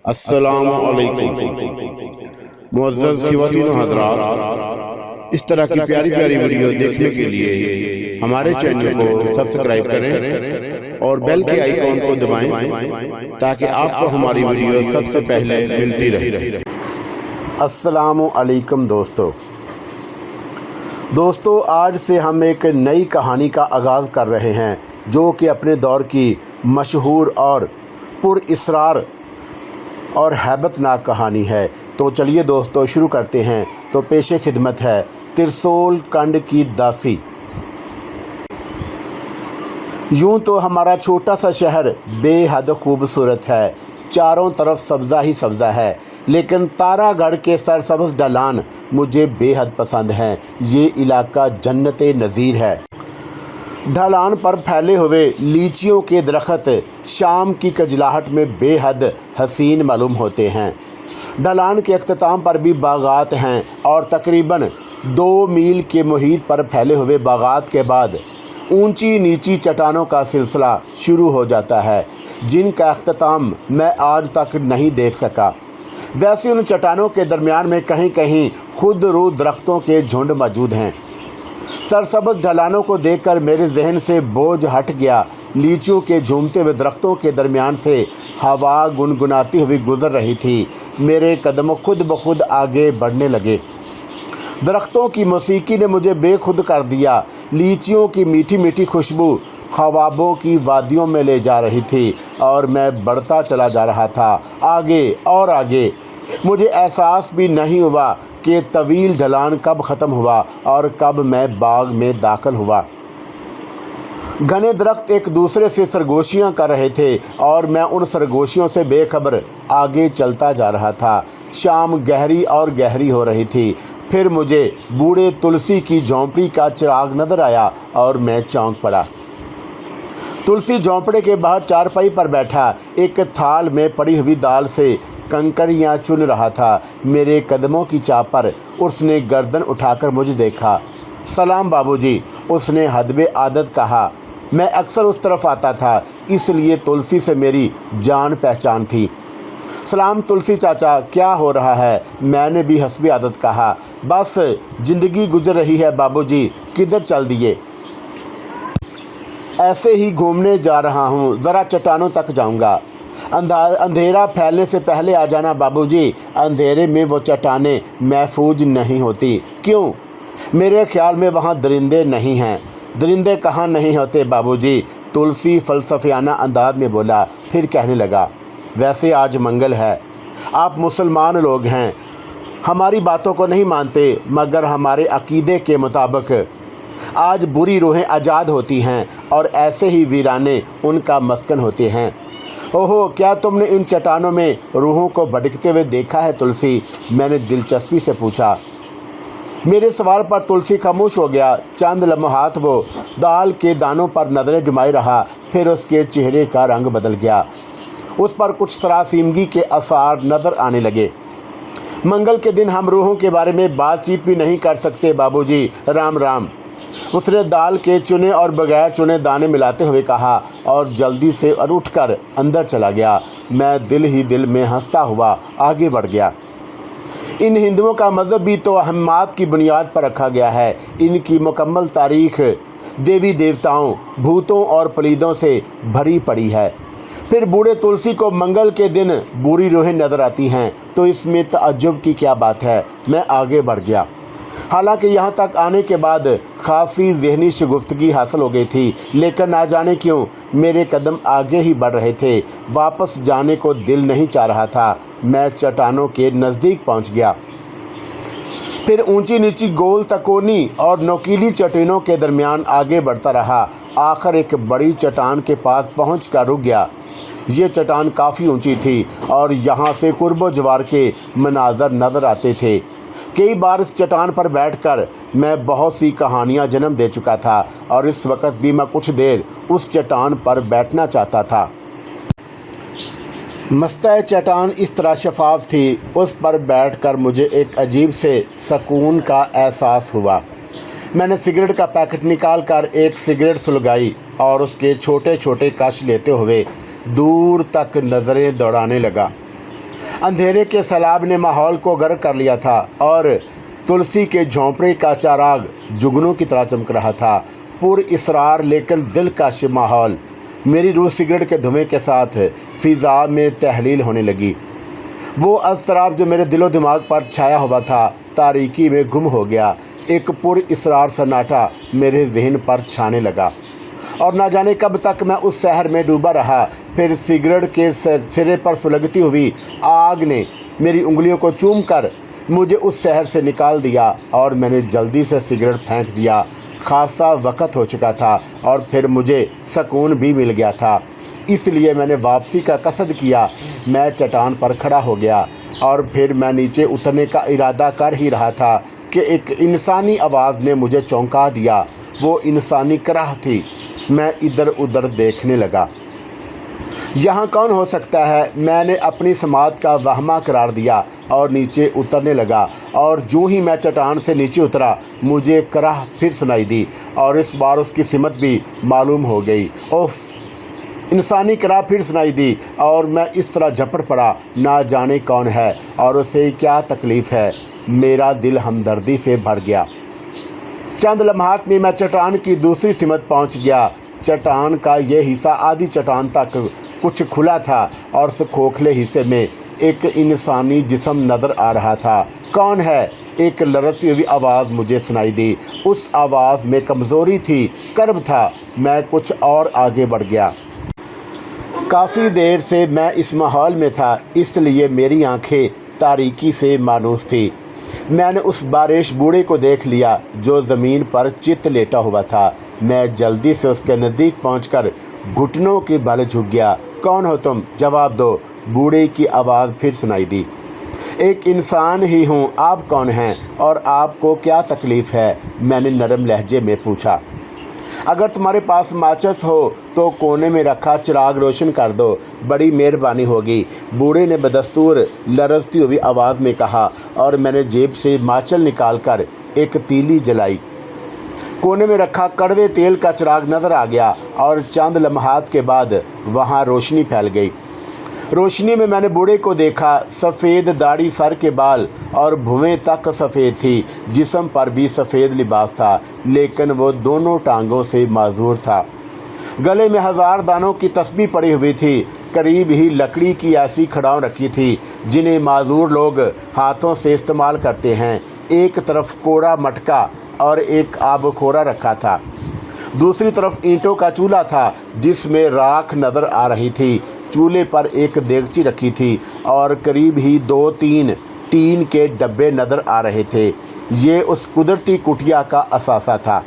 السلام علیکم معزز خواتین و حضرات، اس طرح کی پیاری پیاری ویڈیو دیکھنے کے لیے ہمارے چینل کو سبسکرائب کریں اور بیل کے آئیکن کو دبائیں تاکہ آپ کو ہماری ویڈیو سب سے پہلے ملتی رہے۔ السلام علیکم دوستو، آج سے ہم ایک نئی کہانی کا آغاز کر رہے ہیں جو کہ اپنے دور کی مشہور اور پر اسرار اور ہیبت ناک کہانی ہے۔ تو چلیے دوستو شروع کرتے ہیں۔ تو پیش خدمت ہے ترسول کنڈ کی داسی۔ یوں تو ہمارا چھوٹا سا شہر بے حد خوبصورت ہے، چاروں طرف سبزہ ہی سبزہ ہے، لیکن تارا گڑھ کے سرسبز ڈھلان مجھے بے حد پسند ہیں۔ یہ علاقہ جنت نظیر ہے۔ ڈھلان پر پھیلے ہوئے لیچیوں کے درخت شام کی کجلاہٹ میں بے حد حسین معلوم ہوتے ہیں۔ ڈھلان کے اختتام پر بھی باغات ہیں اور تقریباً 2 میل کے محیط پر پھیلے ہوئے باغات کے بعد اونچی نیچی چٹانوں کا سلسلہ شروع ہو جاتا ہے جن کا اختتام میں آج تک نہیں دیکھ سکا۔ ویسے ان چٹانوں کے درمیان میں کہیں کہیں خود رو درختوں کے جھنڈ موجود ہیں۔ سرسبز ڈھلانوں کو دیکھ کر میرے ذہن سے بوجھ ہٹ گیا۔ لیچیوں کے جھومتے ہوئے درختوں کے درمیان سے ہوا گنگناتی ہوئی گزر رہی تھی۔ میرے قدم خود بخود آگے بڑھنے لگے۔ درختوں کی موسیقی نے مجھے بے خود کر دیا۔ لیچیوں کی میٹھی میٹھی خوشبو خوابوں کی وادیوں میں لے جا رہی تھی اور میں بڑھتا چلا جا رہا تھا، آگے اور آگے۔ مجھے احساس بھی نہیں ہوا کہ طویل ڈھلان کب ختم ہوا اور کب میں باغ میں داخل ہوا۔ گھنے درخت ایک دوسرے سے سرگوشیاں کر رہے تھے اور میں ان سرگوشیوں سے بے خبر آگے چلتا جا رہا تھا۔ شام گہری اور گہری ہو رہی تھی۔ پھر مجھے بوڑھے تلسی کی جھونپڑی کا چراغ نظر آیا اور میں چونک پڑا۔ تلسی جھونپڑے کے باہر چارپائی پر بیٹھا ایک تھال میں پڑی ہوئی دال سے کنکریاں چن رہا تھا۔ میرے قدموں کی چاپ پر اس نے گردن اٹھا کر مجھے دیکھا۔ سلام بابو جی، اس نے حدب عادت کہا۔ میں اکثر اس طرف آتا تھا، اس لیے تلسی سے میری جان پہچان تھی۔ سلام تلسی چاچا، کیا ہو رہا ہے؟ میں نے بھی حسب عادت کہا۔ بس زندگی گزر رہی ہے بابو جی، کدھر چل دیے؟ ایسے ہی گھومنے جا رہا ہوں، ذرا چٹانوں تک جاؤں گا۔ اندھیرا پھیلنے سے پہلے آ جانا بابو جی، اندھیرے میں وہ چٹانیں محفوظ نہیں ہوتی۔ کیوں؟ میرے خیال میں وہاں درندے نہیں ہیں۔ درندے کہاں نہیں ہوتے بابو جی، تلسی فلسفیانہ انداز میں بولا۔ پھر کہنے لگا، ویسے آج منگل ہے، آپ مسلمان لوگ ہیں، ہماری باتوں کو نہیں مانتے، مگر ہمارے عقیدے کے مطابق آج بری روحیں آزاد ہوتی ہیں اور ایسے ہی ویرانے ان کا مسکن ہوتے ہیں۔ اوہو، کیا تم نے ان چٹانوں میں روحوں کو بھٹکتے ہوئے دیکھا ہے تلسی؟ میں نے دلچسپی سے پوچھا۔ میرے سوال پر تلسی خاموش ہو گیا۔ چند لمحات وہ دال کے دانوں پر نظریں جمائے رہا، پھر اس کے چہرے کا رنگ بدل گیا۔ اس پر کچھ سراسیمگی کے آثار نظر آنے لگے۔ منگل کے دن ہم روحوں کے بارے میں بات چیت بھی نہیں کر سکتے بابو جی، رام رام۔ اس نے دال کے چنے اور بغیر چنے دانے ملاتے ہوئے کہا اور جلدی سے اٹھ کر اندر چلا گیا۔ میں دل ہی دل میں ہنستا ہوا آگے بڑھ گیا۔ ان ہندوؤں کا مذہب بھی تو اہمات کی بنیاد پر رکھا گیا ہے۔ ان کی مکمل تاریخ دیوی دیوتاؤں، بھوتوں اور پلیدوں سے بھری پڑی ہے۔ پھر بوڑھے تلسی کو منگل کے دن بری روحیں نظر آتی ہیں تو اس میں تعجب کی کیا بات ہے؟ میں آگے بڑھ گیا۔ حالانکہ یہاں تک آنے کے بعد خاصی ذہنی شگفتگی حاصل ہو گئی تھی، لیکن نہ جانے کیوں میرے قدم آگے ہی بڑھ رہے تھے۔ واپس جانے کو دل نہیں چاہ رہا تھا۔ میں چٹانوں کے نزدیک پہنچ گیا، پھر اونچی نیچی گول تکونی اور نوکیلی چٹانوں کے درمیان آگے بڑھتا رہا۔ آخر ایک بڑی چٹان کے پاس پہنچ کر رک گیا۔ یہ چٹان کافی اونچی تھی اور یہاں سے قرب و جوار کے مناظر نظر آتے تھے۔ کئی بار اس چٹان پر بیٹھ کر میں بہت سی کہانیاں جنم دے چکا تھا اور اس وقت بھی میں کچھ دیر اس چٹان پر بیٹھنا چاہتا تھا۔ مستہ چٹان اس طرح شفاف تھی، اس پر بیٹھ کر مجھے ایک عجیب سے سکون کا احساس ہوا۔ میں نے سگریٹ کا پیکٹ نکال کر ایک سگریٹ سلگائی اور اس کے چھوٹے چھوٹے کش لیتے ہوئے دور تک نظریں دوڑانے لگا۔ अंधेरे के सैलाब ने माहौल को गर्क कर लिया था और तुलसी के झोंपड़े का चाराग जुगनू की तरह चमक रहा था। पुर इसरार लेकिन दिलकश माहौल। मेरी रूह सिगरेट के धुएं के साथ फिजा में तहलील होने लगी। वो अज़तराब जो मेरे दिलो दिमाग पर छाया हुआ था तारीकी में गुम हो गया। एक पुर इसरार सन्नाटा मेरे जहन पर छाने लगा और ना जाने कब तक मैं उस शहर में डूबा रहा। फिर सिगरेट के सिरे पर सुलगती हुई आग ने मेरी उंगलियों को चूम कर मुझे उस शहर से निकाल दिया और मैंने जल्दी से सिगरेट फेंक दिया। खासा वक्त हो चुका था और फिर मुझे सुकून भी मिल गया था, इसलिए मैंने वापसी का कसद किया। मैं चट्टान पर खड़ा हो गया और फिर मैं नीचे उतरने का इरादा कर ही रहा था कि एक इंसानी आवाज़ ने मुझे चौंका दिया। वो इंसानी कराह थी। मैं इधर उधर देखने लगा। यहाँ कौन हो सकता है? मैंने अपनी समात का वहमा करार दिया और नीचे उतरने लगा और जूँ ही मैं चट्टान से नीचे उतरा मुझे कराह फिर सुनाई दी और इस बार उसकी सिमत भी मालूम हो गई। ओफ! इंसानी कराह फिर सुनाई दी और मैं इस तरह झपट पड़ा, ना जाने कौन है और उसे क्या तकलीफ़ है। मेरा दिल हमदर्दी से भर गया। चंद लम्हात में मैं चट्टान की दूसरी सिमत पहुंच गया। चट्टान का यह हिस्सा आधी चट्टान तक कुछ खुला था और उस खोखले हिस्से में एक इंसानी जिस्म नज़र आ रहा था। कौन है? एक लड़ती हुई आवाज़ मुझे सुनाई दी। उस आवाज़ में कमज़ोरी थी, कर्ब था। मैं कुछ और आगे बढ़ गया। काफ़ी देर से मैं इस माहौल में था, इसलिए मेरी आंखें तारीकी से मानूस थी। मैंने उस बारिश बूढ़े को देख लिया जो ज़मीन पर चित लेटा हुआ था। मैं जल्दी से उसके नज़दीक पहुंचकर घुटनों के बल झुक गया। कौन हो तुम? जवाब दो। बूढ़े की आवाज़ फिर सुनाई दी। एक इंसान ही हूँ। आप कौन हैं और आपको क्या तकलीफ़ है? मैंने नरम लहजे में पूछा। अगर तुम्हारे पास माचिस हो तो कोने में रखा चिराग रोशन कर दो, बड़ी मेहरबानी होगी, बूढ़े ने बदस्तूर लरजती हुई आवाज़ में कहा और मैंने जेब से माचल निकालकर एक तीली जलाई। कोने में रखा कड़वे तेल का चिराग नज़र आ गया और चंद लम्हात के बाद वहाँ रोशनी फैल गई। रोशनी में मैंने बूढ़े को देखा। सफ़ेद दाढ़ी, सर के बाल और भुवें तक सफ़ेद थी। जिस्म पर भी सफ़ेद लिबास था, लेकिन वो दोनों टांगों से माजूर था। गले में 1000 दानों की तस्बीह पड़ी हुई थी। करीब ही लकड़ी की ऐसी खड़ाव रखी थी जिन्हें माजूर लोग हाथों से इस्तेमाल करते हैं। एक तरफ कोड़ा मटका और एक आबखोरा रखा था। दूसरी तरफ ईंटों का चूल्हा था जिसमें राख नज़र आ रही थी। चूल्हे पर एक देगची रखी थी और करीब ही 2-3 टीन के डब्बे नज़र आ रहे थे। ये उस कुदरती कुटिया का असासा था।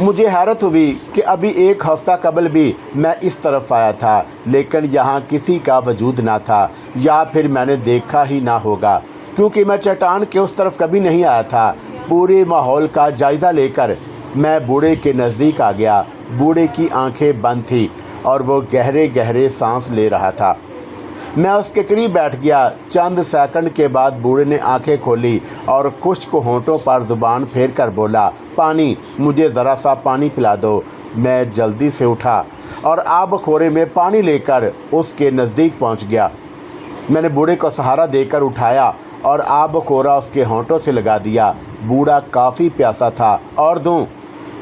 मुझे हैरत हुई कि अभी एक हफ्ता कबल भी मैं इस तरफ आया था, लेकिन यहाँ किसी का वजूद ना था, या फिर मैंने देखा ही ना होगा, क्योंकि मैं चट्टान के उस तरफ कभी नहीं आया था। पूरे माहौल का जायज़ा लेकर मैं बूढ़े के नज़दीक आ गया। बूढ़े की आंखें बंद थी और वो गहरे गहरे सांस ले रहा था। मैं उसके करीब बैठ गया। चंद सेकंड के बाद बूढ़े ने आंखें खोली और खुश्क होंठों पर ज़ुबान फेर कर बोला, पानी, मुझे ज़रा सा पानी पिला दो। मैं जल्दी से उठा और आब खोरे में पानी लेकर उसके नज़दीक पहुंच गया। मैंने बूढ़े को सहारा देकर उठाया और आब खोरा उसके होंठों से लगा दिया। बूढ़ा काफ़ी प्यासा था। और दूँ?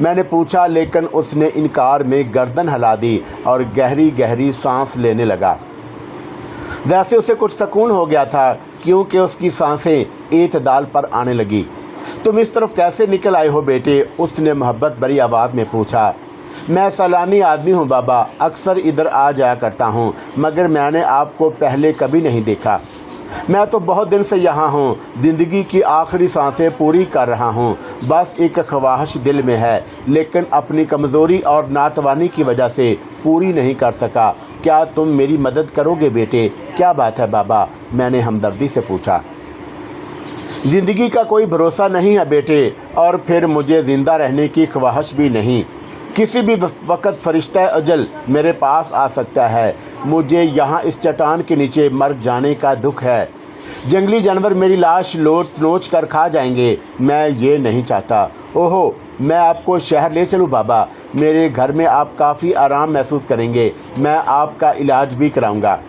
मैंने पूछा, लेकिन उसने इनकार में गर्दन हिला दी और गहरी गहरी सांस लेने लगा। वैसे उसे कुछ सुकून हो गया था, क्योंकि उसकी सांसें एतदाल पर आने लगी। तुम इस तरफ कैसे निकल आए हो बेटे? उसने मोहब्बत भरी आवाज़ में पूछा। मैं सैलानी आदमी हूँ बाबा, अक्सर इधर आ जाया करता हूँ, मगर मैंने आपको पहले कभी नहीं देखा। मैं तो बहुत दिन से यहाँ हूँ, ज़िंदगी की आखिरी सांसें पूरी कर रहा हूँ। बस एक ख्वाहिश दिल में है, लेकिन अपनी कमज़ोरी और नातवानी की वजह से पूरी नहीं कर सका। क्या तुम मेरी मदद करोगे बेटे? क्या बात है बाबा? मैंने हमदर्दी से पूछा। ज़िंदगी का कोई भरोसा नहीं है बेटे, और फिर मुझे ज़िंदा रहने की ख्वाहिश भी नहीं। किसी भी वक्त फरिश्ता अजल मेरे पास आ सकता है। मुझे यहाँ इस चट्टान के नीचे मर जाने का दुख है। जंगली जानवर मेरी लाश नोच कर खा जाएंगे। मैं ये नहीं चाहता। ओहो, मैं आपको शहर ले चलूँ बाबा? मेरे घर में आप काफ़ी आराम महसूस करेंगे। मैं आपका इलाज भी कराऊंगा।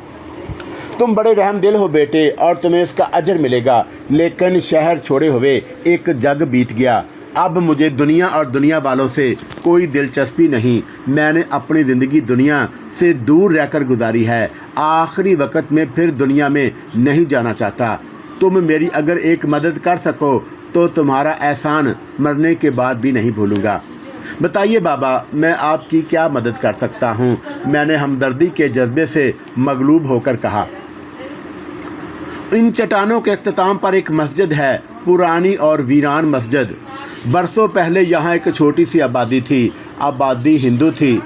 तुम बड़े रहमदिल हो बेटे और तुम्हें इसका अजर मिलेगा। लेकिन शहर छोड़े हुए एक जग बीत गया। अब मुझे दुनिया और दुनिया वालों से कोई दिलचस्पी नहीं। मैंने अपनी ज़िंदगी दुनिया से दूर रहकर गुजारी है। आखिरी वक्त में फिर दुनिया में नहीं जाना चाहता। तुम मेरी अगर एक मदद कर सको तो तुम्हारा एहसान मरने के बाद भी नहीं भूलूंगा। बताइए बाबा, मैं आपकी क्या मदद कर सकता हूँ? मैंने हमदर्दी के जज्बे से मगलूब होकर कहा। इन चट्टानों के इख्तिताम पर एक मस्जिद है, पुरानी और वीरान मस्जिद। बरसों पहले यहाँ एक छोटी सी आबादी थी। आबादी हिंदू थी।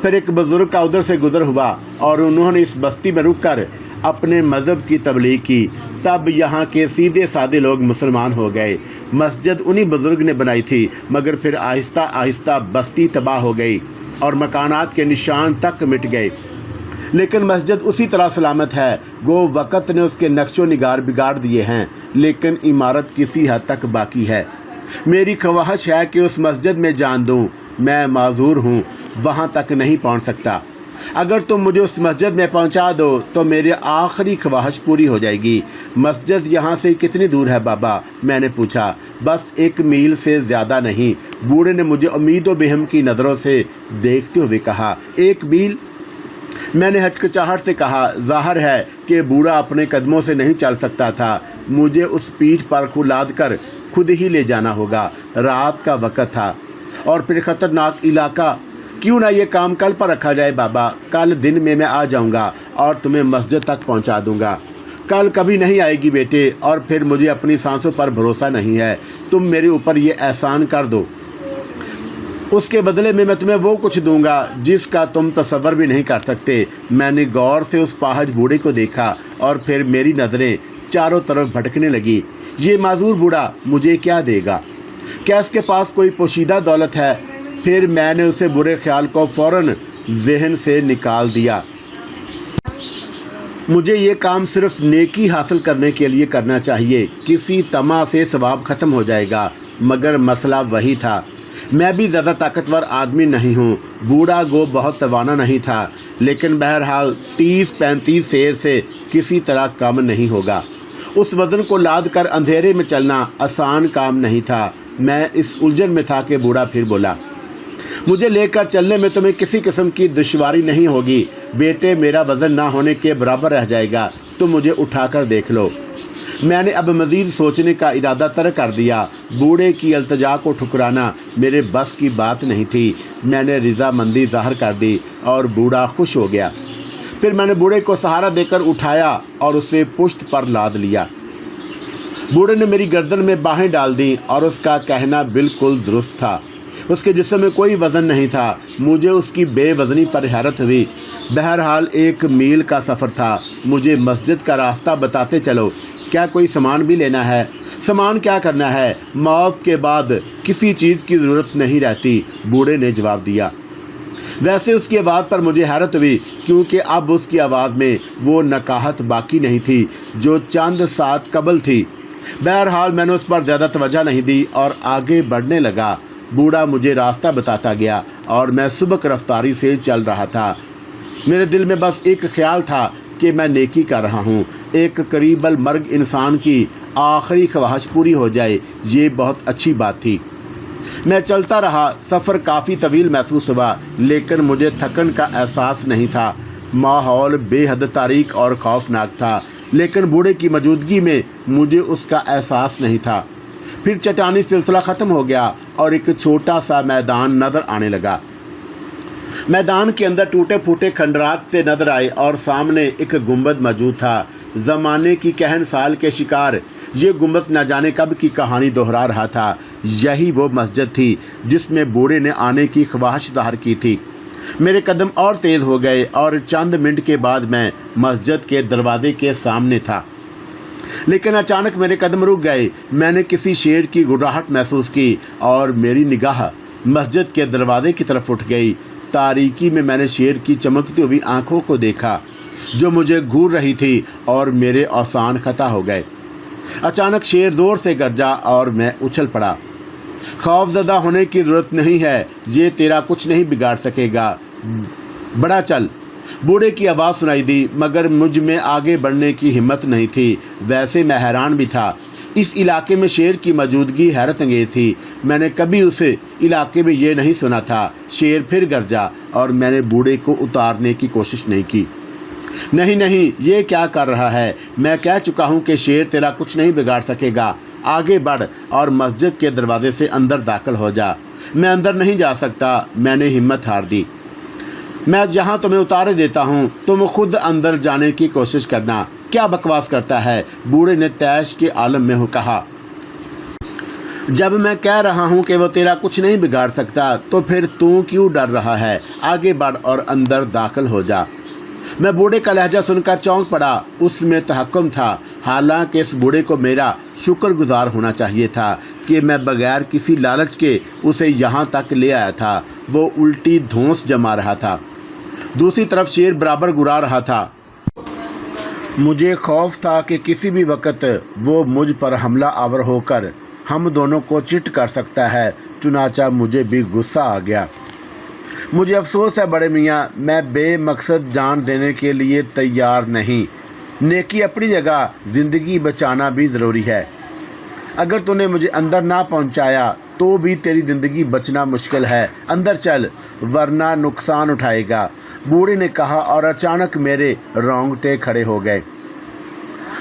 फिर एक बुज़ुर्ग का उधर से गुज़र हुआ और उन्होंने इस बस्ती में रुक कर अपने मज़हब की तबलीग की। तब यहाँ के सीधे साधे लोग मुसलमान हो गए। मस्जिद उन्हीं बुज़ुर्ग ने बनाई थी, मगर फिर आहिस्ता आहिस्ता बस्ती तबाह हो गई और मकानात के निशान तक मिट गए। लेकिन मस्जिद उसी तरह सलामत है। गो वक़्त ने उसके नक्शो निगार बिगाड़ दिए हैं, लेकिन इमारत किसी हद तक बाकी है। मेरी ख्वाहिश है कि उस मस्जिद में जान दूँ। मैं माजूर हूँ, वहाँ तक नहीं पहुँच सकता। अगर तुम मुझे उस मस्जिद में पहुंचा दो तो मेरी आखिरी ख्वाहिश पूरी हो जाएगी। मस्जिद यहाँ से कितनी दूर है बाबा? मैंने पूछा। बस 1 मील से ज़्यादा नहीं। बूढ़े ने मुझे उम्मीद व बेहम की नज़रों से देखते हुए कहा। 1 मील? मैंने हचकचाहट से कहा। ज़ाहिर है कि बूढ़ा अपने कदमों से नहीं चल सकता था। मुझे उस पीठ पर लाद कर खुद ही ले जाना होगा। रात का वक़्त था और फिर ख़तरनाक इलाका। क्यों ना ये काम कल पर रखा जाए बाबा? कल दिन में मैं आ जाऊंगा और तुम्हें मस्जिद तक पहुंचा दूंगा। कल कभी नहीं आएगी बेटे, और फिर मुझे अपनी सांसों पर भरोसा नहीं है। तुम मेरे ऊपर ये एहसान कर दो, उसके बदले में मैं तुम्हें वो कुछ दूंगा जिसका तुम तसव्वुर भी नहीं कर सकते। मैंने गौर से उस पाहज बूढ़े को देखा और फिर मेरी नज़रें चारों तरफ भटकने लगी। ये माजूर बूढ़ा मुझे क्या देगा? क्या उसके पास कोई पोशीदा दौलत है? फिर मैंने उसे बुरे ख्याल को फ़ौरन जहन से निकाल दिया। मुझे ये काम सिर्फ नेकी हासिल करने के लिए करना चाहिए। किसी तमा से सवाब ख़त्म हो जाएगा। मगर मसला वही था, मैं भी ज़्यादा ताकतवर आदमी नहीं हूँ। बूढ़ा गो बहुत तवाना नहीं था, लेकिन बहरहाल 30-35 सेर से किसी तरह कम नहीं होगा। उस वज़न को लाद कर अंधेरे में चलना आसान काम नहीं था। मैं इस उलझन में था कि बूढ़ा फिर बोला। मुझे लेकर चलने में तुम्हें किसी किस्म की दुश्वारी नहीं होगी बेटे। मेरा वज़न ना होने के बराबर रह जाएगा। तुम मुझे उठाकर देख लो। मैंने अब मज़ीद सोचने का इरादा तर्क कर दिया। बूढ़े की अल्तजा को ठुकराना मेरे बस की बात नहीं थी। मैंने रज़ामंदी ज़ाहिर कर दी और बूढ़ा खुश हो गया। फिर मैंने बूढ़े को सहारा देकर उठाया और उसे पुश्त पर लाद लिया। बूढ़े ने मेरी गर्दन में बाहें डाल दी और उसका कहना बिल्कुल दुरुस्त था। उसके जिस्म में कोई वज़न नहीं था। मुझे उसकी बेवज़नी पर हैरत हुई। बहरहाल 1 मील का सफ़र था। मुझे मस्जिद का रास्ता बताते चलो। क्या कोई सामान भी लेना है? सामान क्या करना है? मौत के बाद किसी चीज़ की ज़रूरत नहीं रहती, बूढ़े ने जवाब दिया। वैसे उसकी आवाज़ पर मुझे हैरत हुई, क्योंकि अब उसकी आवाज़ में वो नकाहत बाकी नहीं थी जो चंद साथ कबल थी। बहरहाल मैंने उस पर ज़्यादा तवज्जो नहीं दी और आगे बढ़ने लगा। बूढ़ा मुझे रास्ता बताता गया और मैं सुबक रफ्तारी से चल रहा था। मेरे दिल में बस एक ख्याल था कि मैं नेकी कर रहा हूँ। एक करीबल मर्ग इंसान की आखिरी ख्वाहिश पूरी हो जाए, ये बहुत अच्छी बात थी। मैं चलता रहा। सफ़र काफ़ी तवील महसूस हुआ, लेकिन मुझे थकन का एहसास नहीं था। माहौल बेहद तारीक और खौफनाक था, लेकिन बूढ़े की मौजूदगी में मुझे उसका एहसास नहीं था। फिर चट्टानी सिलसिला ख़त्म हो गया और एक छोटा सा मैदान नज़र आने लगा। मैदान के अंदर टूटे फूटे खंडरात से नज़र आए और सामने एक गुंबद मौजूद था। ज़माने की कहन साल के शिकार ये गुंबद न जाने कब की कहानी दोहरा रहा था। यही वो मस्जिद थी जिसमें बूढ़े ने आने की ख्वाहिश ज़ाहिर की थी। मेरे कदम और तेज़ हो गए और चंद मिनट के बाद मैं मस्जिद के दरवाजे के सामने था। लेकिन अचानक मेरे कदम रुक गए। मैंने किसी शेर की गुर्राहट महसूस की और मेरी निगाह मस्जिद के दरवाजे की तरफ उठ गई। तारीकी में मैंने शेर की चमकती हुई आंखों को देखा जो मुझे घूर रही थी और मेरे औसान खता हो गए। अचानक शेर ज़ोर से गरजा और मैं उछल पड़ा। खौफज़दा होने की ज़रूरत नहीं है, ये तेरा कुछ नहीं बिगाड़ सकेगा। बड़ा चल। बूढ़े की आवाज़ सुनाई दी, मगर मुझ में आगे बढ़ने की हिम्मत नहीं थी। वैसे मैं हैरान भी था। इस इलाके में शेर की मौजूदगी हैरत अंगेज थी। मैंने कभी उस इलाके में ये नहीं सुना था। शेर फिर गरजा और मैंने बूढ़े को उतारने की कोशिश नहीं की। नहीं नहीं, ये क्या कर रहा है? मैं कह चुका हूँ कि शेर तेरा कुछ नहीं बिगाड़ सकेगा। आगे बढ़ और मस्जिद के दरवाजे से अंदर दाखिल हो जा। मैं अंदर नहीं जा सकता। मैंने हिम्मत हार दी। मैं जहाँ तुम्हें उतारे देता हूँ, तुम खुद अंदर जाने की कोशिश करना। क्या बकवास करता है? बूढ़े ने तैश के आलम में हो कहा। जब मैं कह रहा हूँ कि वो तेरा कुछ नहीं बिगाड़ सकता, तो फिर तू क्यों डर रहा है? आगे बढ़ और अंदर दाखिल हो जा। मैं बूढ़े का लहजा सुनकर चौंक पड़ा। उसमें तहक्कुम था। हालांकि इस बूढ़े को मेरा शुक्रगुजार होना चाहिए था कि मैं बगैर किसी लालच के उसे यहाँ तक ले आया था। वो उल्टी धौंस जमा रहा था। दूसरी तरफ शेर बराबर गुर्रा रहा था। मुझे खौफ था कि किसी भी वक्त वो मुझ पर हमला आवर होकर हम दोनों को चिट कर सकता है। चुनाचा मुझे भी गुस्सा आ गया। मुझे अफसोस है बड़े मियाँ, मैं बेमकसद जान देने के लिए तैयार नहीं। नेकी अपनी जगह, ज़िंदगी बचाना भी ज़रूरी है। अगर तूने मुझे अंदर ना पहुँचाया तो भी तेरी ज़िंदगी बचना मुश्किल है। अंदर चल, वरना नुकसान उठाएगा, बूढ़े ने कहा और अचानक मेरे रोंगटे खड़े हो गए।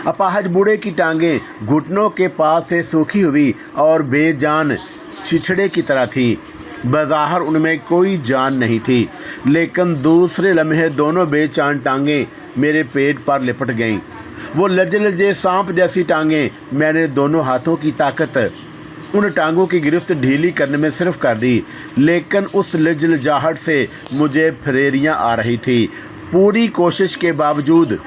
अपाहज बूढ़े की टांगें घुटनों के पास से सूखी हुई और बेजान छिछड़े की तरह थी। बज़ाहिर उनमें कोई जान नहीं थी, लेकिन दूसरे लम्हे दोनों बेजान टांगें मेरे पेट पर लिपट गईं। वो लजे सांप जैसी टांगें। मैंने दोनों हाथों की ताकत उन टांगों की गिरफ्त ढीली करने में सिर्फ कर दी, लेकिन उस लजलजाहट से मुझे फरेरियाँ आ रही थी। पूरी कोशिश के बावजूद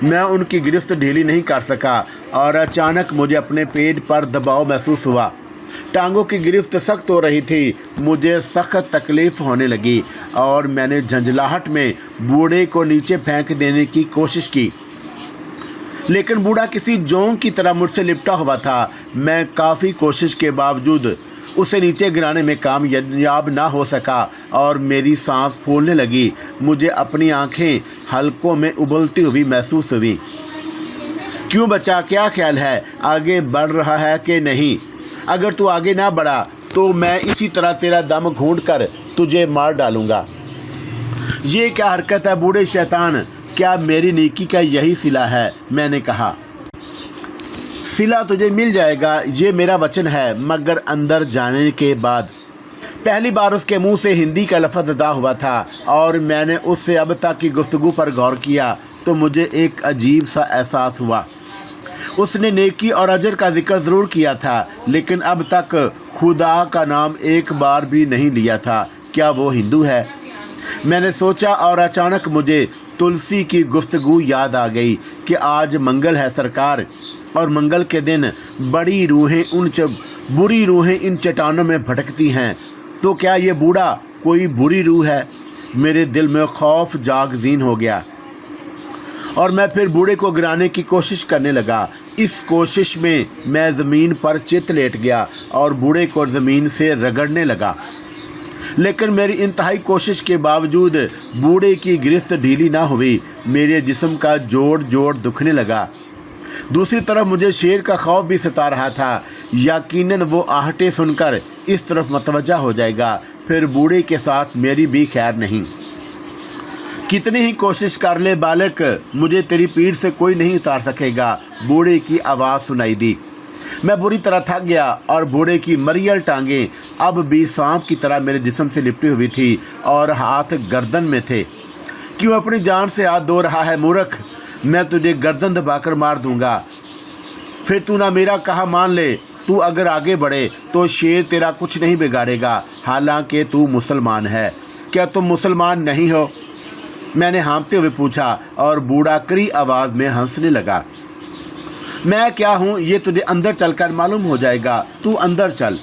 मैं उनकी गिरफ्त ढीली नहीं कर सका और अचानक मुझे अपने पेट पर दबाव महसूस हुआ। टांगों की गिरफ्त सख्त हो रही थी। मुझे सख्त तकलीफ़ होने लगी और मैंने झंझलाहट में बूढ़े को नीचे फेंक देने की कोशिश की, लेकिन बूढ़ा किसी जोंक की तरह मुझसे लिपटा हुआ था। मैं काफ़ी कोशिश के बावजूद उसे नीचे गिराने में कामयाब ना हो सका और मेरी सांस फूलने लगी। मुझे अपनी आंखें हलकों में उबलती हुई महसूस हुई। क्यों बच्चा, क्या ख्याल है? आगे बढ़ रहा है कि नहीं? अगर तू आगे ना बढ़ा तो मैं इसी तरह तेरा दम घूंट कर तुझे मार डालूँगा। ये क्या हरकत है बूढ़े शैतान? क्या मेरी नेकी का यही सिला है? मैंने कहा। सिला तुझे मिल जाएगा, ये मेरा वचन है, मगर अंदर जाने के बाद। पहली बार उसके मुंह से हिंदी का लफ्ज़ अदा हुआ था और मैंने उससे अब तक की गुफ्तगू पर गौर किया तो मुझे एक अजीब सा एहसास हुआ। उसने नेकी और अजर का जिक्र ज़रूर किया था, लेकिन अब तक खुदा का नाम एक बार भी नहीं लिया था। क्या वो हिंदू है? मैंने सोचा और अचानक मुझे तुलसी की गुफ्तगू याद आ गई कि आज मंगल है सरकार, और मंगल के दिन बुरी रूहें इन चट्टानों में भटकती हैं। तो क्या ये बूढ़ा कोई बुरी रूह है? मेरे दिल में खौफ जागज़ीन हो गया और मैं फिर बूढ़े को गिराने की कोशिश करने लगा। इस कोशिश में मैं ज़मीन पर चित लेट गया और बूढ़े को ज़मीन से रगड़ने लगा, लेकिन मेरी इंतहाई कोशिश के बावजूद बूढ़े की गिरफ्त ढीली ना हुई। मेरे जिस्म का जोड़ दुखने लगा। दूसरी तरफ मुझे शेर का खौफ भी सता रहा था। यकीनन वो आहटें सुनकर इस तरफ मतवज्जा हो जाएगा, फिर बूढ़े के साथ मेरी भी खैर नहीं। कितनी ही कोशिश कर ले बालक, मुझे तेरी पीठ से कोई नहीं उतार सकेगा। बूढ़े की आवाज़ सुनाई दी। मैं बुरी तरह थक गया और बूढ़े की मरियल टांगें अब भी सांप की तरह मेरे जिस्म से लिपटी हुई थी और हाथ गर्दन में थे। क्यों अपनी जान से हाथ धो रहा है मूर्ख? मैं तुझे गर्दन दबाकर मार दूंगा, फिर तू ना मेरा कहा मान ले। तू अगर आगे बढ़े तो शेर तेरा कुछ नहीं बिगाड़ेगा, हालांकि तू मुसलमान है। क्या तुम मुसलमान नहीं हो? मैंने हाँफते हुए पूछा और बूढ़ा कड़ी आवाज़ में हंसने लगा। मैं क्या हूँ ये तुझे अंदर चलकर मालूम हो जाएगा, तू अंदर चल।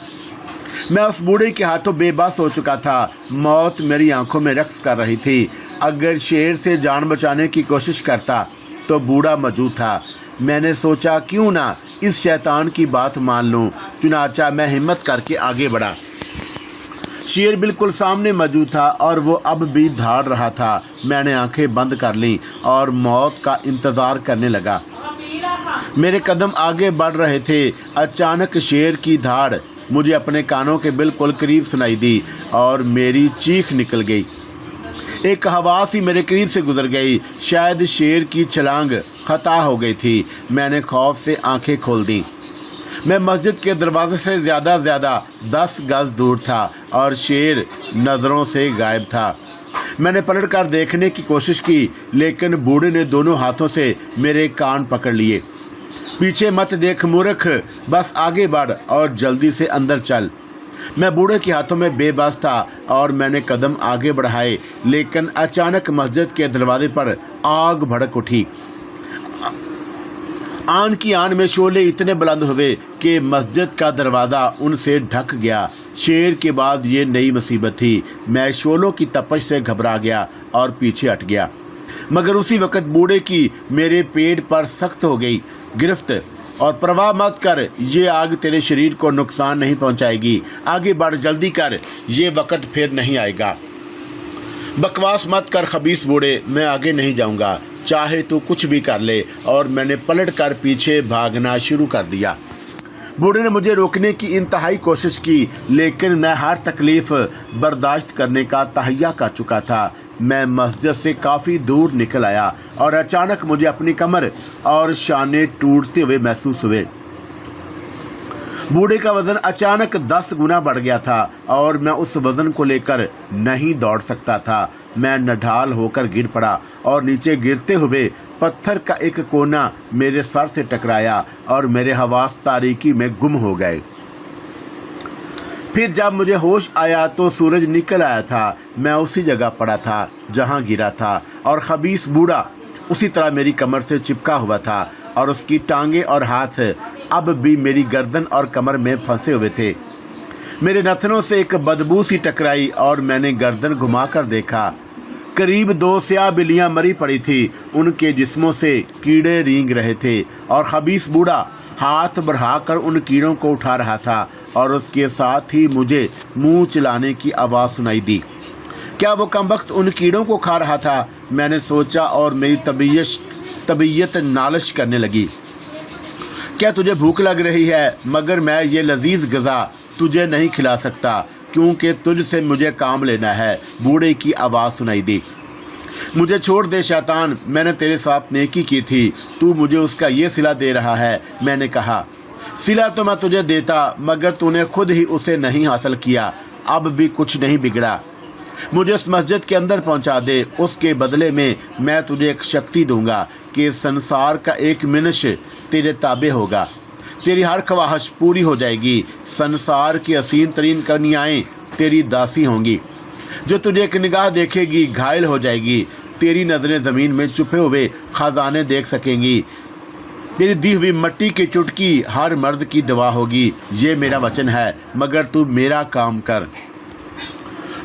मैं उस बूढ़े के हाथों बेबस हो चुका था। मौत मेरी आंखों में रक्स कर रही थी। अगर शेर से जान बचाने की कोशिश करता तो बूढ़ा मौजूद था। मैंने सोचा क्यों ना इस शैतान की बात मान लूं। चुनाचा मैं हिम्मत करके आगे बढ़ा। शेर बिल्कुल सामने मौजूद था और वो अब भी दहाड़ रहा था। मैंने आंखें बंद कर लीं और मौत का इंतज़ार करने लगा। मेरे कदम आगे बढ़ रहे थे। अचानक शेर की दहाड़ मुझे अपने कानों के बिल्कुल करीब सुनाई दी और मेरी चीख निकल गई। एक हवास ही मेरे करीब से गुजर गई। शायद शेर की छलांग खता हो गई थी। मैंने खौफ से आंखें खोल दी। मैं मस्जिद के दरवाजे से ज़्यादा 10 गज दूर था और शेर नज़रों से गायब था। मैंने पलट कर देखने की कोशिश की, लेकिन बूढ़े ने दोनों हाथों से मेरे कान पकड़ लिए। पीछे मत देख मूर्ख, बस आगे बढ़ और जल्दी से अंदर चल। मैं बूढ़े के हाथों में बेबस था और मैंने कदम आगे बढ़ाए, लेकिन अचानक मस्जिद के दरवाजे पर आग भड़क उठी। आन की आन में शोले इतने बुलंद हुए कि मस्जिद का दरवाज़ा उनसे ढक गया। शेर के बाद ये नई मुसीबत थी। मैं शोलों की तपश से घबरा गया और पीछे हट गया, मगर उसी वक्त बूढ़े की मेरे पेट पर सख्त हो गई गिरफ्त। और परवाह मत कर, ये आग तेरे शरीर को नुकसान नहीं पहुंचाएगी। आगे बढ़, जल्दी कर, ये वक्त फिर नहीं आएगा। बकवास मत कर खबीस बूढ़े, मैं आगे नहीं जाऊंगा, चाहे तू कुछ भी कर ले। और मैंने पलट कर पीछे भागना शुरू कर दिया। बूढ़े ने मुझे रोकने की इंतहाई कोशिश की, लेकिन मैं हर तकलीफ़ बर्दाश्त करने का तहैया कर चुका था। मैं मस्जिद से काफ़ी दूर निकल आया और अचानक मुझे अपनी कमर और शाने टूटते हुए महसूस हुए। बूढ़े का वज़न अचानक 10 गुना बढ़ गया था और मैं उस वज़न को लेकर नहीं दौड़ सकता था। मैं नढाल होकर गिर पड़ा और नीचे गिरते हुए पत्थर का एक कोना मेरे सर से टकराया और मेरे हवास तारीकी में गुम हो गए। फिर जब मुझे होश आया तो सूरज निकल आया था। मैं उसी जगह पड़ा था जहां गिरा था और खबीस बूढ़ा उसी तरह मेरी कमर से चिपका हुआ था और उसकी टांगें और हाथ अब भी मेरी गर्दन और कमर में फंसे हुए थे। मेरे नथनों से एक बदबू सी टकराई और मैंने गर्दन घुमाकर देखा। करीब 2 स्याह बिल्लियाँ मरी पड़ी थी। उनके जिस्मों से कीड़े रेंग रहे थे और खबीस बूढ़ा हाथ बढ़ाकर उन कीड़ों को उठा रहा था और उसके साथ ही मुझे मुंह चलाने की आवाज़ सुनाई दी। क्या वो कमबख्त उन कीड़ों को खा रहा था? मैंने सोचा और मेरी तबीयत नालिश करने लगी। क्या तुझे भूख लग रही है? मगर मैं ये लजीज गज़ा तुझे नहीं खिला सकता, क्योंकि तुझसे मुझे काम लेना है। बूढ़े की आवाज़ सुनाई दी। मुझे छोड़ दे शैतान, मैंने तेरे साथ नेकी की थी, तू मुझे उसका ये सिला दे रहा है। मैंने कहा, सिला तो मैं तुझे देता, मगर तूने खुद ही उसे नहीं हासिल किया। अब भी कुछ नहीं बिगड़ा। मुझे उस मस्जिद के अंदर पहुंचा दे। उसके बदले में मैं तुझे एक शक्ति दूंगा कि संसार का एक मिनश तेरे ताबे होगा। तेरी हर ख्वाहिश पूरी हो जाएगी। संसार की हसीन तरीन कन्याएं तेरी दासी होंगी। जो तुझे एक निगाह देखेगी घायल हो जाएगी। तेरी नज़रें ज़मीन में छुपे हुए खजाने देख सकेंगी। तेरी दी हुई मट्टी की चुटकी हर मर्द की दवा होगी। ये मेरा वचन है, मगर तू मेरा काम कर।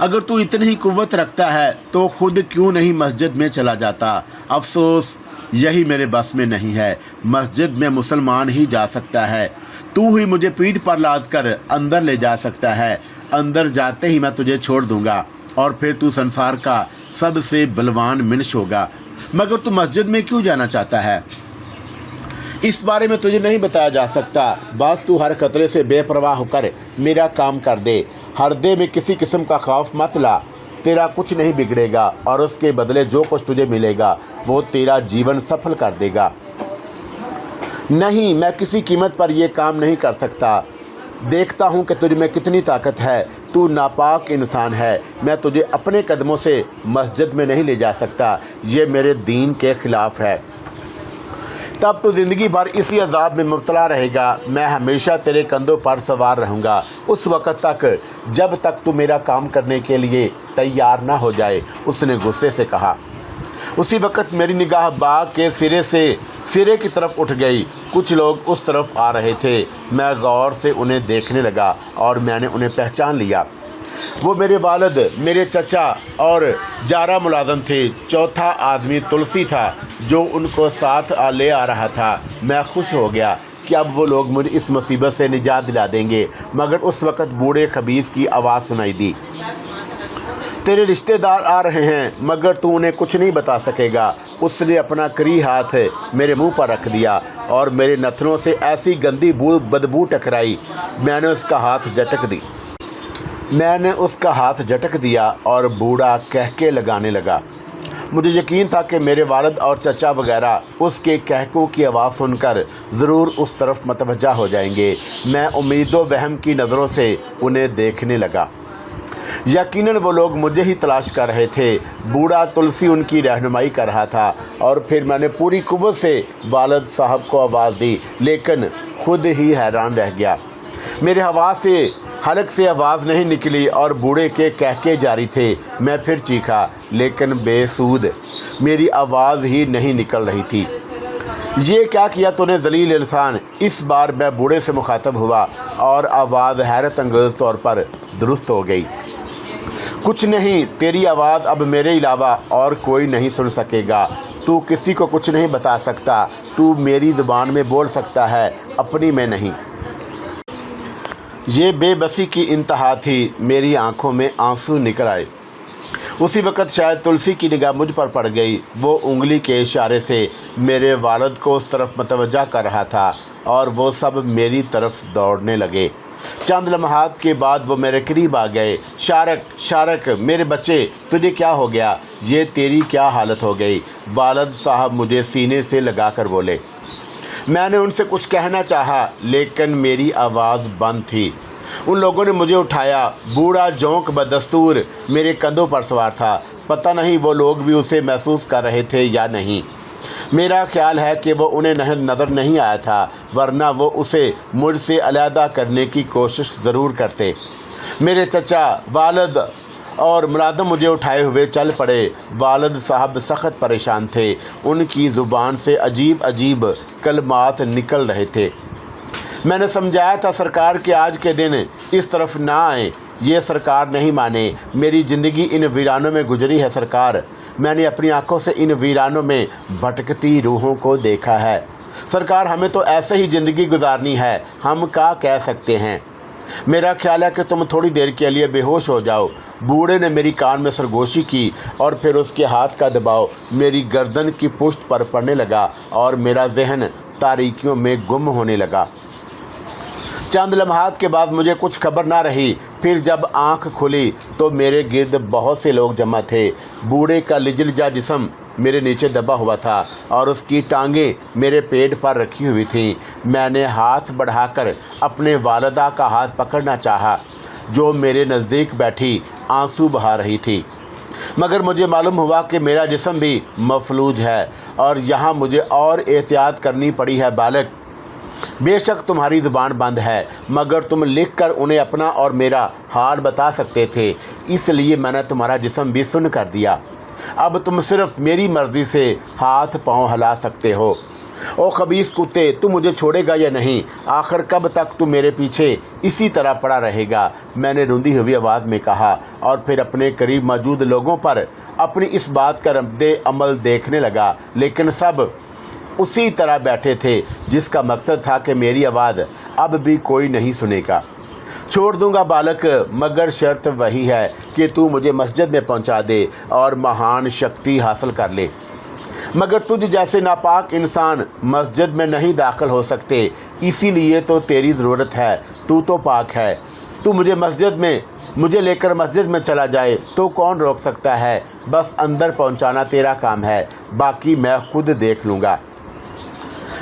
अगर तू इतनी ही कुव्वत रखता है तो खुद क्यों नहीं मस्जिद में चला जाता? अफसोस यही मेरे बस में नहीं है। मस्जिद में मुसलमान ही जा सकता है। तू ही मुझे पीठ पर लाद कर अंदर ले जा सकता है। अंदर जाते ही मैं तुझे छोड़ दूंगा और फिर तू संसार का सबसे बलवान मिनश होगा। मगर तू मस्जिद में क्यों जाना चाहता है? इस बारे में तुझे नहीं बताया जा सकता। बस तू हर खतरे से बेपरवाह होकर मेरा काम कर दे। हरदे में किसी किस्म का खौफ मत ला। तेरा कुछ नहीं बिगड़ेगा और उसके बदले जो कुछ तुझे मिलेगा वो तेरा जीवन सफल कर देगा। नहीं, मैं किसी कीमत पर यह काम नहीं कर सकता। देखता हूँ कि तुझ में कितनी ताकत है। तू नापाक इंसान है। मैं तुझे अपने कदमों से मस्जिद में नहीं ले जा सकता। ये मेरे दीन के ख़िलाफ़ है। तब तो ज़िंदगी भर इसी अजाब में मुब्तला रहेगा। मैं हमेशा तेरे कंधों पर सवार रहूँगा उस वक़्त तक जब तक तू मेरा काम करने के लिए तैयार ना हो जाए। उसने गुस्से से कहा। उसी वक़्त मेरी निगाह बाग के सिरे की तरफ उठ गई। कुछ लोग उस तरफ आ रहे थे। मैं गौर से उन्हें देखने लगा और मैंने उन्हें पहचान लिया। वो मेरे वालिद, मेरे चचा और जारा मुलाज़म थे। चौथा आदमी तुलसी था जो उनको साथ ले आ रहा था। मैं खुश हो गया। कि अब वो लोग मुझे इस मुसीबत से निजात दिला देंगे, मगर उस वक़्त बूढ़े खबीस की आवाज़ सुनाई दी, तेरे रिश्तेदार आ रहे हैं मगर तू उन्हें कुछ नहीं बता सकेगा। उसने अपना करी हाथ मेरे मुंह पर रख दिया और मेरे नथनों से ऐसी गंदी बदबू टकराई, मैंने उसका हाथ झटक दिया और बूढ़ा कहके लगाने लगा। मुझे यकीन था कि मेरे वालिद और चचा वगैरह उसके कहकों की आवाज़ सुनकर ज़रूर उस तरफ मतवज्जा हो जाएंगे। मैं उम्मीदों वहम की नज़रों से उन्हें देखने लगा। यकीनन वो लोग मुझे ही तलाश कर रहे थे। बूढ़ा तुलसी उनकी रहनुमाई कर रहा था और फिर मैंने पूरी कुव्वत से वालिद साहब को आवाज़ दी, लेकिन खुद ही हैरान रह गया। मेरे हलक से आवाज़ नहीं निकली और बूढ़े के कहके जारी थे। मैं फिर चीखा, लेकिन बेसूद, मेरी आवाज़ ही नहीं निकल रही थी। ये क्या किया तूने ज़लील इंसान? इस बार मैं बूढ़े से मुखातब हुआ और आवाज़ हैरत अंगेज़ तौर पर दुरुस्त हो गई। कुछ नहीं, तेरी आवाज़ अब मेरे अलावा और कोई नहीं सुन सकेगा। तू किसी को कुछ नहीं बता सकता। तू मेरी ज़ुबान में बोल सकता है, अपनी में नहीं। ये बेबसी की इंतहा थी। मेरी आंखों में आंसू निकल आए। उसी वक़्त शायद तुलसी की निगाह मुझ पर पड़ गई। वो उंगली के इशारे से मेरे वालिद को उस तरफ मतवज्जा कर रहा था और वो सब मेरी तरफ दौड़ने लगे। चंद लम्हात के बाद वो मेरे करीब आ गए। शारक, मेरे बच्चे, तुझे क्या हो गया? ये तेरी क्या हालत हो गई? वालिद साहब मुझे सीने से लगा कर बोले। मैंने उनसे कुछ कहना चाहा, लेकिन मेरी आवाज़ बंद थी। उन लोगों ने मुझे उठाया। बूढ़ा जोंक बदस्तूर मेरे कंधों पर सवार था। पता नहीं वो लोग भी उसे महसूस कर रहे थे या नहीं। मेरा ख्याल है कि वो उन्हें नज़र नहीं आया था, वरना वो उसे मुझसे अलहदा करने की कोशिश ज़रूर करते। मेरे चचा, वालिद और मुलाज़िम मुझे उठाए हुए चल पड़े। वालिद साहब सख्त परेशान थे। उनकी ज़ुबान से अजीब अजीब कलमात निकल रहे थे। मैंने समझाया था सरकार कि आज के दिन इस तरफ ना आए। ये सरकार नहीं माने। मेरी ज़िंदगी इन वीरानों में गुजरी है सरकार। मैंने अपनी आंखों से इन वीरानों में भटकती रूहों को देखा है। सरकार, हमें तो ऐसे ही ज़िंदगी गुजारनी है। हम क्या कह सकते हैं? मेरा ख्याल है कि तुम थोड़ी देर के लिए बेहोश हो जाओ। बूढ़े ने मेरी कान में सरगोशी की और फिर उसके हाथ का दबाव मेरी गर्दन की पुष्ट पर पड़ने लगा और मेरा जहन तारीकियों में गुम होने लगा। चंद लम्हात के बाद मुझे कुछ खबर ना रही। फिर जब आंख खुली तो मेरे गिर्द बहुत से लोग जमा थे। बूढ़े का लिजलिजा जिस्म मेरे नीचे दबा हुआ था और उसकी टांगें मेरे पेट पर रखी हुई थीं। मैंने हाथ बढ़ाकर अपने वालिदा का हाथ पकड़ना चाहा, जो मेरे नज़दीक बैठी आंसू बहा रही थी, मगर मुझे मालूम हुआ कि मेरा जिस्म भी मफलूज है और यहाँ मुझे और एहतियात करनी पड़ी है। बालक, बेशक तुम्हारी ज़ुबान बंद है, मगर तुम लिखकर उन्हें अपना और मेरा हाल बता सकते थे, इसलिए मैंने तुम्हारा जिस्म भी सुन कर दिया। अब तुम सिर्फ मेरी मर्ज़ी से हाथ पांव हिला सकते हो। ओ खबीस कुत्ते, तू मुझे छोड़ेगा या नहीं? आखिर कब तक तू मेरे पीछे इसी तरह पड़ा रहेगा? मैंने रुंधी हुई आवाज़ में कहा और फिर अपने करीब मौजूद लोगों पर अपनी इस बात का रद्दे अमल देखने लगा, लेकिन सब उसी तरह बैठे थे जिसका मकसद था कि मेरी आवाज़ अब भी कोई नहीं सुनेगा। छोड़ दूंगा बालक, मगर शर्त वही है कि तू मुझे मस्जिद में पहुंचा दे और महान शक्ति हासिल कर ले। मगर तुझ जैसे नापाक इंसान मस्जिद में नहीं दाखिल हो सकते, इसीलिए तो तेरी ज़रूरत है। तू तो पाक है। तू मुझे लेकर मस्जिद में चला जाए तो कौन रोक सकता है? बस अंदर पहुंचाना तेरा काम है, बाकी मैं खुद देख लूँगा।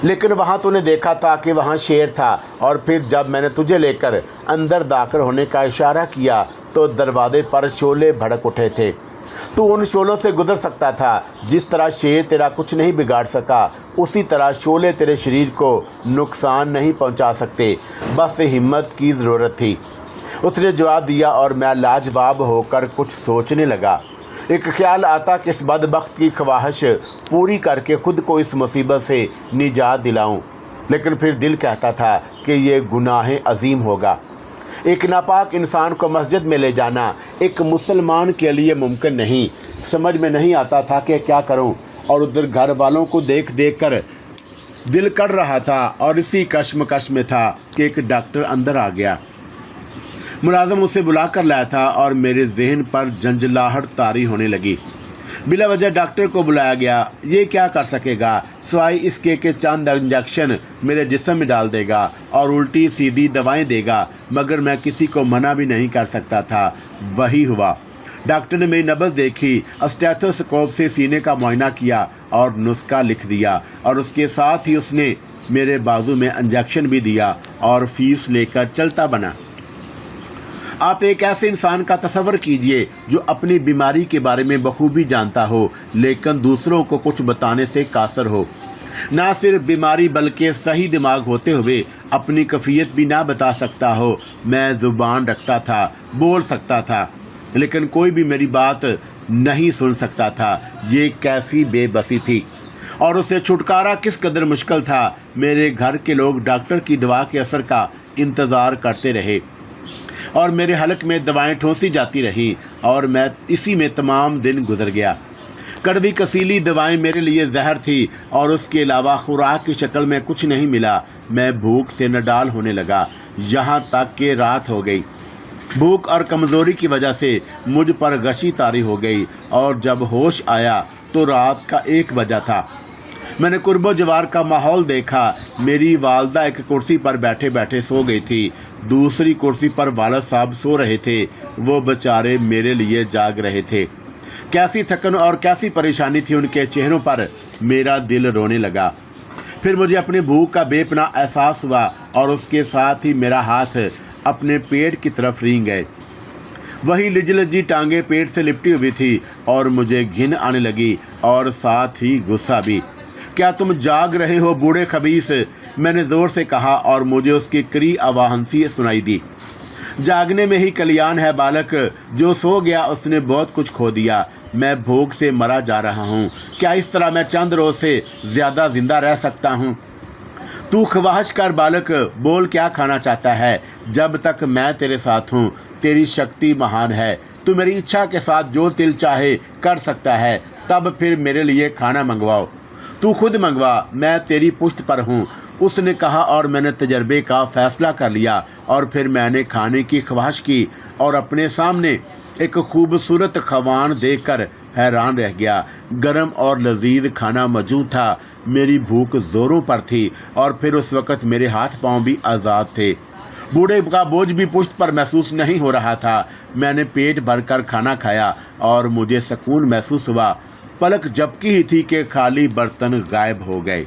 लेकिन वहाँ तूने देखा था कि वहाँ शेर था, और फिर जब मैंने तुझे लेकर अंदर दाखिल होने का इशारा किया तो दरवाजे पर शोले भड़क उठे थे। तू उन शोलों से गुजर सकता था। जिस तरह शेर तेरा कुछ नहीं बिगाड़ सका, उसी तरह शोले तेरे शरीर को नुकसान नहीं पहुँचा सकते। बस हिम्मत की ज़रूरत थी। उसने जवाब दिया और मैं लाजवाब होकर कुछ सोचने लगा। एक ख्याल आता कि इस बदबख्त की ख्वाहिश पूरी करके ख़ुद को इस मुसीबत से निजात दिलाऊं, लेकिन फिर दिल कहता था कि ये गुनाह अजीम होगा। एक नापाक इंसान को मस्जिद में ले जाना एक मुसलमान के लिए मुमकिन नहीं। समझ में नहीं आता था कि क्या करूं, और उधर घर वालों को देख देख कर दिल कर रहा था और इसी कश्मकश में था कि एक डॉक्टर अंदर आ गया। मुलाजिम उसे बुला कर लाया था और मेरे जहन पर झंझलाहट तारी होने लगी। बिला वजह डॉक्टर को बुलाया गया। ये क्या कर सकेगा सिवाय इसके कि चंद इंजेक्शन मेरे जिस्म में डाल देगा और उल्टी सीधी दवाएं देगा, मगर मैं किसी को मना भी नहीं कर सकता था। वही हुआ। डॉक्टर ने मेरी नब्ज़ देखी, स्टेथोस्कोप से सीने का मुआयना किया और नुस्खा लिख दिया और उसके साथ ही उसने मेरे बाजू में इंजेक्शन भी दिया और फीस लेकर चलता बना। आप एक ऐसे इंसान का तसव्वुर कीजिए जो अपनी बीमारी के बारे में बखूबी जानता हो लेकिन दूसरों को कुछ बताने से कासर हो। ना सिर्फ बीमारी बल्कि सही दिमाग होते हुए अपनी कैफियत भी ना बता सकता हो। मैं ज़ुबान रखता था, बोल सकता था, लेकिन कोई भी मेरी बात नहीं सुन सकता था। ये कैसी बेबसी थी और उससे छुटकारा किस कदर मुश्किल था। मेरे घर के लोग डॉक्टर की दवा के असर का इंतज़ार करते रहे और मेरे हलक में दवाएं ठोंसी जाती रहीं और मैं इसी में तमाम दिन गुजर गया। कड़वी कसीली दवाएं मेरे लिए जहर थी और उसके अलावा खुराक की शक्ल में कुछ नहीं मिला। मैं भूख से नडाल होने लगा, यहाँ तक कि रात हो गई। भूख और कमज़ोरी की वजह से मुझ पर गशी तारी हो गई और जब होश आया तो रात का 1 बजा था। मैंने कुर्बो जवार का माहौल देखा। मेरी वालदा एक कुर्सी पर बैठे बैठे सो गई थी, दूसरी कुर्सी पर वालिद साहब सो रहे थे। वो बेचारे मेरे लिए जाग रहे थे। कैसी थकन और कैसी परेशानी थी उनके चेहरों पर। मेरा दिल रोने लगा। फिर मुझे अपनी भूख का बेपनाह एहसास हुआ और उसके साथ ही मेरा हाथ अपने पेट की तरफ रींग गए। वही लिजलजी टांगे पेट से लिपटी हुई थी और मुझे घिन आने लगी और साथ ही गुस्सा भी। क्या तुम जाग रहे हो बूढ़े खबीस? मैंने ज़ोर से कहा और मुझे उसकी करी आवाहंसी सुनाई दी। जागने में ही कल्याण है बालक, जो सो गया उसने बहुत कुछ खो दिया। मैं भूख से मरा जा रहा हूँ। क्या इस तरह मैं चंद रोज़ से ज़्यादा ज़िंदा रह सकता हूँ? तू ख्वाहिश कर बालक, बोल क्या खाना चाहता है। जब तक मैं तेरे साथ हूँ तेरी शक्ति महान है। तू मेरी इच्छा के साथ जो दिल चाहे कर सकता है। तब फिर मेरे लिए खाना मंगवाओ। तू खुद मंगवा, मैं तेरी पुश्त पर हूँ, उसने कहा और मैंने तजर्बे का फ़ैसला कर लिया और फिर मैंने खाने की ख्वाहिश की और अपने सामने एक खूबसूरत खवान देखकर हैरान रह गया। गरम और लजीज खाना मौजूद था। मेरी भूख ज़ोरों पर थी और फिर उस वक़्त मेरे हाथ पांव भी आज़ाद थे। बूढ़े का बोझ भी पुश्त पर महसूस नहीं हो रहा था। मैंने पेट भरकर खाना खाया और मुझे सुकून महसूस हुआ। पलक झपकी ही थी कि खाली बर्तन गायब हो गए।